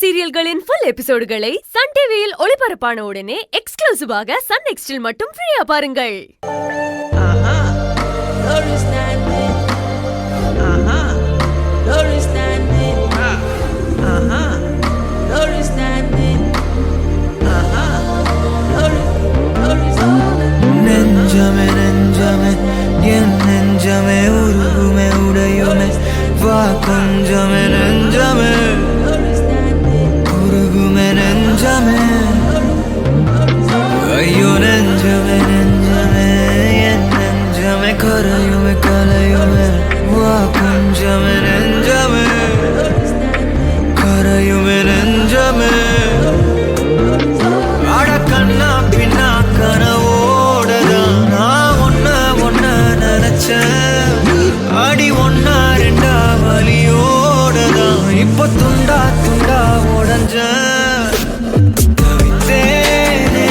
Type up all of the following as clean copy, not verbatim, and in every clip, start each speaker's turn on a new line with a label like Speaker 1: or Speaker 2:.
Speaker 1: சீரியல்களின் full எபிசோடுகளை Sun டிவியில் ஒளிபரப்பான உடனே எக்ஸ்க்ளூசிவாக சன் நெக்ஸ்டில் மட்டும் ஃப்ரீயா பாருங்கள்.
Speaker 2: நெஞ்சமே நெஞ்சமே என் நெஞ்சமே உருகுமே உடையுமே வா கொஞ்சமே நெஞ்சமே உருகுமே நெஞ்சமே ஐயோ நெஞ்சமே நெஞ்சமே என் நெஞ்சமே கரையுமே கலையுமே வா கொஞ்சமே நெஞ்சமே கரையுமே நெஞ்சமே அட கண்ணா பின்னா கனவோடதான் நான் ஒன்ன நினைச்சேன் அடி ஒன்னா ரெண்டா வலியோடதான் இப்ப துண்டா துண்டா உடஞ்சேன் தவித்தேனே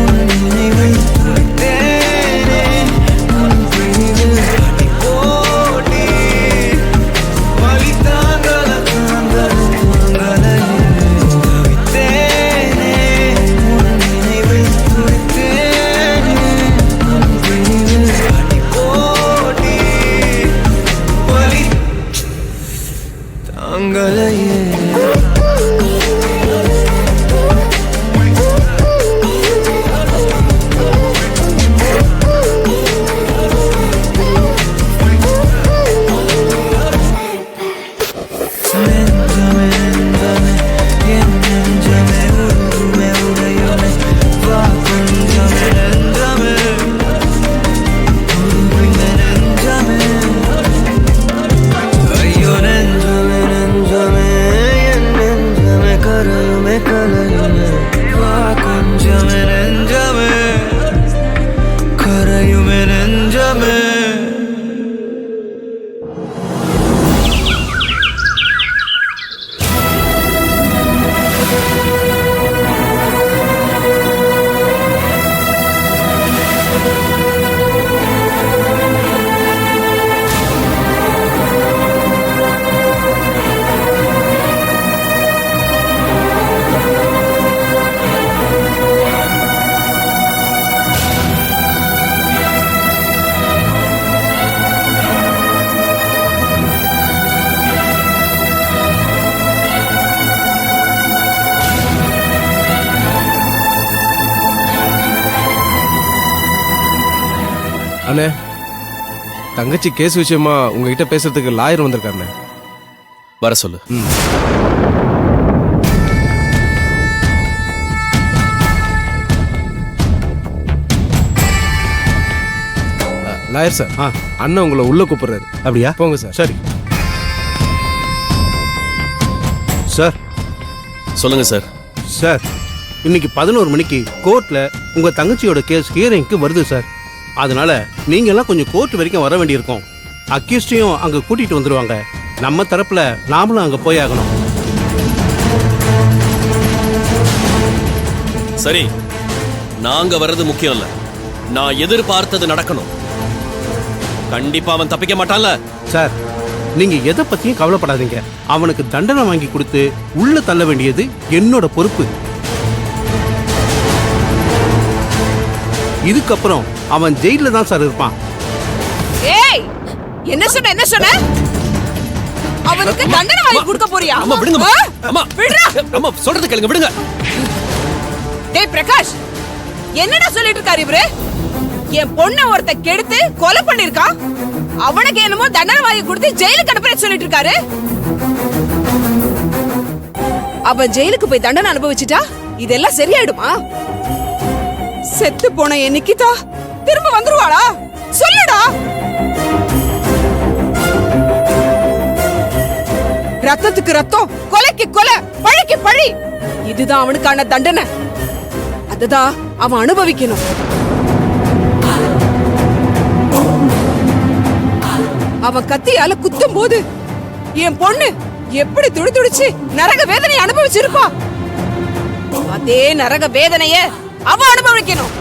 Speaker 2: உன் நினைவில் துடித்தேனே உன் பிரிவில் அடி போட்டி வலி தாங்கல தாங்கல தாங்கலையே தவித்தேனே உன் நினைவில் துடித்தேனே உன் பிரிவில் அடி போட்டி வலி தாங்கலையே நெஞ்சமே நெஞ்சமே என் நெஞ்சமே உருகுமே உடையுமே வா கொஞ்சமே நெஞ்சமே உருகுமே நெஞ்சமே ஐயோ நெஞ்சமே நெஞ்சமே என் நெஞ்சமே கரையுமே கலையுமே வா கொஞ்சமே நெஞ்சமே கரையுமே நெஞ்சமே
Speaker 3: அண்ணே, தங்கச்சி கேஸ் விஷயமா உங்ககிட்ட பேசுறதுக்கு லாயர் வந்திருக்காருண்ணே.
Speaker 4: வர சொல்லு.
Speaker 3: லாயர் சார், அண்ணன் உங்களை உள்ள கூப்பிடுறாரு.
Speaker 5: அப்படியா?
Speaker 3: போங்க சார்.
Speaker 5: சரி சார்.
Speaker 4: சொல்லுங்க சார்.
Speaker 5: சார், இன்னைக்கு 11 மணிக்கு கோர்ட்ல உங்க தங்கச்சியோட கேஸ் ஹியரிங்க்கு வருது சார். அதனால நீங்க எல்லாம் கொஞ்சம் கோர்ட் வரைக்கும் வர வேண்டியிருக்கும். அக்யூஸ்டையும் அங்க கூட்டிட்டு வந்துருவாங்க. நம்ம தரப்புல நாமளும் அங்க போய் ஆகணும்.
Speaker 4: சரி, நாங்க வர்றது முக்கியம் இல்ல, நான் எதிர்பார்த்தது நடக்கணும். கண்டிப்பா அவன் தப்பிக்க மாட்டான்ல.
Speaker 5: சார், நீங்க எதை பத்தியும் கவலைப்படாதீங்க. அவனுக்கு தண்டனை வாங்கி கொடுத்து உள்ள தள்ள வேண்டியது என்னோட பொறுப்பு. இதுக்கப்புறம் அவன் ஜெயில தான் சார் இருப்பான்.
Speaker 6: ஏய், என்ன சொன்ன? அவனுக்கு தண்டனை வாங்கி கொடுக்க போறியா?
Speaker 4: அம்மா விடுங்க. அம்மா
Speaker 6: விடுடா.
Speaker 4: அம்மா சொல்றது கேளுங்க, விடுங்க.
Speaker 6: டேய் பிரகாஷ், என்னடா சொல்லிட்டு இருக்காரு இவரு? என் பொண்ணை ஒருத்த கெடுத்து கொலை பண்ணிருக்கான். அவனுக்கு என்னமோ தண்டனை வாங்கி கொடுத்து ஜெயிலுக்கு அனுப்புறேன்னு சொல்லிட்டு இருக்காரு. அவன் ஜெயிலுக்கு போய் தண்டனை அனுபவிச்சுட்டா இதெல்லாம் சரியாயிடுமா? செத்து போன என் நிக்கிதா திரும்ப வந்துருவாளா? சொல்லுடா. ரத்தத்துக்கு ரத்தம், கொலைக்கு கொலை, பழிக்கு பழி. இதுதான் அவனுக்கான தண்டனை. அதுதான் அவன் அனுபவிக்கணும். அவன் கத்தியால குத்தும் போது என் பொண்ணு எப்படி துடிதுடிச்சு நரக வேதனை அனுபவிச்சிருப்பா. அதே நரக வேதனைய அவன் அனுபவிக்கணும்.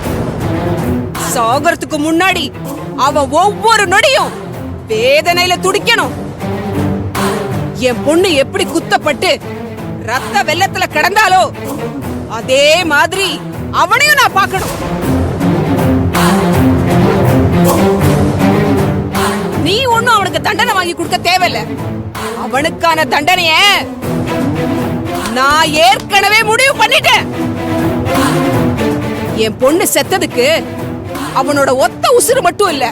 Speaker 6: சாகறதுக்கு முன்னாடி அவன் ஒவ்வொரு நொடியும் வேதனையில துடிக்கணும். என் பொண்ணு எப்படி குத்தப்பட்டு ரத்த வெள்ளத்துல கிடந்தாலோ அதே மாதிரி அவனையும் நான் பார்க்கணும். நீ ஒண்ணும் அவனுக்கு தண்டனை வாங்கி கொடுக்க தேவையில்ல. அவனுக்கான தண்டனைய நான் ஏற்கனவே முடிவு பண்ணிட்டேன். என் பொண்ணு செத்ததுக்கு அவனோட ஒத்த உசுறு மட்டும் இல்ல,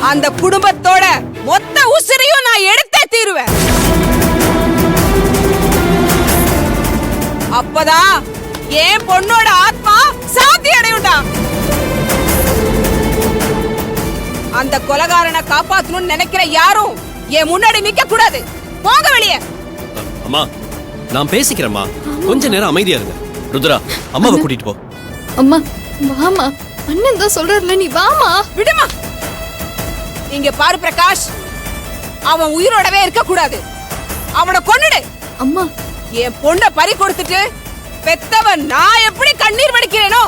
Speaker 6: அந்த குடும்பத்தோட மொத்த உசுரையும் நான் எடுத்தே தீருவேன். அப்பதான் என் பொண்ணோட ஆத்மா சாந்தி அடையும்டா. அந்த கொலைகாரனை காப்பாத்தணும்னு நினைக்கிற யாரும் என் முன்னாடி நிக்க கூடாது. போங்க வெளியே.
Speaker 4: அம்மா நான் பேசிக்கிறேம்மா, கொஞ்ச நேரம் அமைதியா இருங்க. ருத்ரா அம்மாவை கூட்டிட்டு போ.
Speaker 7: அம்மா வாமா, அண்ணன் தான் சொல்றாருல, நீ வாமா.
Speaker 6: விடுமா. இங்க பாரு பிரகாஷ், அவன் உயிரோடவே இருக்க கூடாது. அவனை கொன்னுடு.
Speaker 7: அம்மா
Speaker 6: என் பொண்ண பறி கொடுத்துட்டு பெத்தவன் நான் எப்படி கண்ணீர் வடிக்கிறேனோ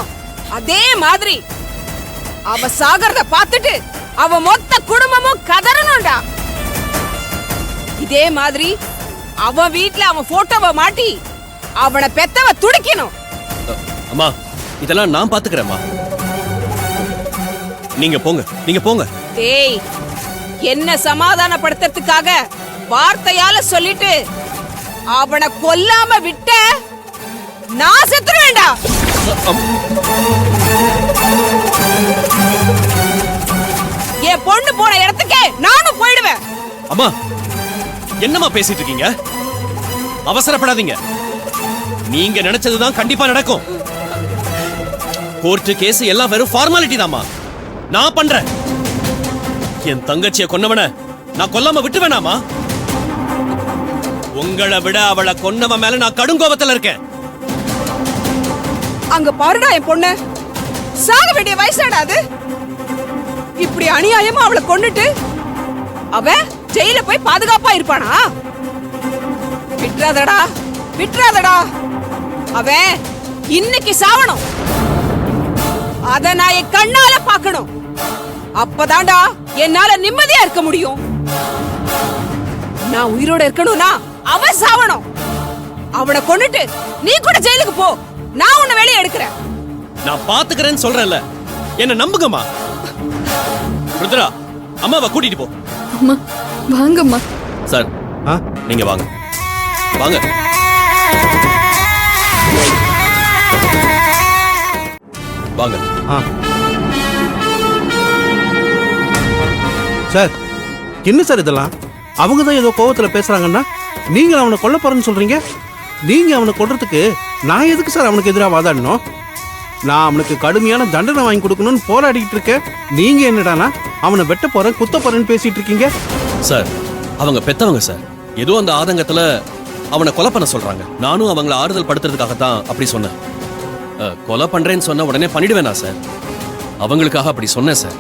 Speaker 6: அதே மாதிரி அவ சாகறத பார்த்துட்டு அவ மொத்த குடும்பமும் கதறணும்டா. இதே மாதிரி அவன் வீட்ல அவன் போட்டோவை மாட்டி அவனை பெத்தவ துடிக்கணும்.
Speaker 4: அம்மா இதெல்லாம் நான் பாத்துக்கிறேம்மா, நீங்க போங்க, நீங்க போங்க.
Speaker 6: டேய், என்ன சமாதானப்படுத்துறதுக்காக வார்த்தையால சொல்லிட்டு அவனை கொல்லாம விட்ட நான் செத்துருவேண்டா. என் பொண்ணு போன இடத்துக்கே நானும் போயிடுவேன்.
Speaker 4: அம்மா என்னம்மா பேசிட்டு இருக்கீங்க? அவசரப்படாதீங்க. நீங்க நினைச்சதுதான் கண்டிப்பா நடக்கும். கோர்ட்டு கேஸ் எல்லாம் வெறும் ஃபார்மாலிட்டி தாம்மா. நான் பண்றேன். என் தங்கச்சிய கொன்னவன நான் கொல்லாம விட்டு வேணாமா? உங்களை விட அவளை கொன்னவன் மேல நான் கடுங்கோபத்துல இருக்கேன்.
Speaker 6: அங்க பாருடா என் பொண்ணு, சாக வேண்டிய வயசாடா அது. இப்படி அநியாயமா அவளை கொன்னுட்டு அவ ஜெயில போய் பாதுகாப்பா இருப்பானா? விட்டுறாதடா, விட்டுறாதடா. அவன் இன்னைக்கு சாவணும். அத நான் என் கண்ணால பார்க்கணும். அப்பதான்டா என்னால நிம்மதியா இருக்க முடியும். நான் உயிரோட இருக்கணும்னா அவன் சாவணும். அவனை கொன்னுட்டு நீ கூட ஜெயிலுக்கு போ. நான் உன்னை வெளியே எடுக்கிறேன்.
Speaker 4: நான் பாத்துக்கிறேன்னு சொல்றேன்ல, என்ன நம்புங்கம்மா. ருத்ரா அம்மாவை கூட்டிட்டு போ.
Speaker 7: அம்மா வாங்கம்மா.
Speaker 4: சார் நீங்க வாங்க, வாங்க. வாங்க.
Speaker 5: சார் என்ன சார் இதெல்லாம்? அவங்க தான் ஏதோ கோவத்துல பேசுறாங்கன்னா நீங்க அவனை கொல்ல போறேன்னு சொல்றீங்க. நீங்க அவனை கொல்றதுக்கு நான் எதுக்கு சார் அவனுக்கு எதிராக வாதாடணும்? நான் அவனுக்கு கடுமையான தண்டனை வாங்கி கொடுக்கணும்னு போராடிட்டு இருக்கேன். நீங்க என்னடானா அவனை வெட்ட போறேன் குத்த போறேன்னு பேசிட்டு இருக்கீங்க.
Speaker 4: சார் அவங்க பெத்தவங்க சார், ஏதோ அந்த ஆதங்கத்துல அவனை கொலை பண்ண சொல்றாங்க. நானும் அவங்கள ஆறுதல் படுத்துறதுக்காகத்தான் அப்படி சொன்னேன். கொலை பண்றேன்னு சொன்ன உடனே பண்ணிடுவேனா சார்? அவங்களுக்காக அப்படி சொன்னேன் சார்.